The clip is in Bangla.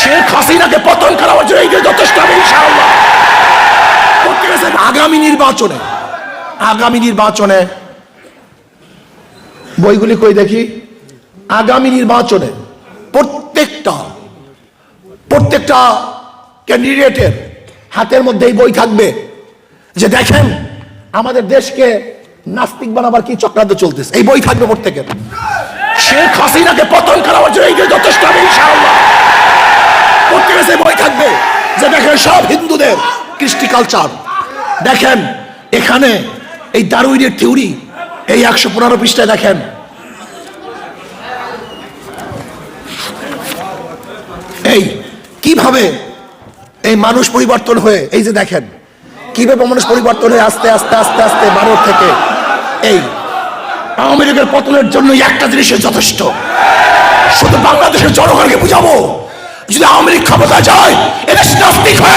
শেখ হাসিনাকে পতন করার জন্য এইটা যথেষ্ট হবে ইনশাআল্লাহ। আগামী নির্বাচনে বইগুলি কই দেখি। আগামী নির্বাচনে প্রত্যেকটা ক্যান্ডিডেটের হাতের মধ্যে এই বই থাকবে যে দেখেন আমাদের দেশকে নাস্তিক বানাবার কি চক্রান্ত চলতেছে। এই বই থাকবে প্রত্যেকের। শেখ হাসিনাকে পতন করার জন্য এইটা যথেষ্ট হবে ইনশাআল্লাহ। প্রত্যেকের বই থাকবে যে দেখেন সব হিন্দুদের কৃষ্টি কালচার। দেখেন এখানে এই ডারউইনের থিওরি এই 115 পৃষ্ঠায় দেখেন এই কিভাবে এই মানুষ পরিবর্তন হয়ে, এই যে দেখেন কিভাবে মানুষ পরিবর্তন হয়ে আস্তে আস্তে আস্তে আস্তে ভারত থেকে এই আওয়ামী লীগের পতনের জন্য একটা জিনিসের যথেষ্ট। শুধু বাংলাদেশের জনগণকে বুঝাবো যদি আওয়ামী লীগ ক্ষমতা যায় এদেশ নাস্তিক হয়ে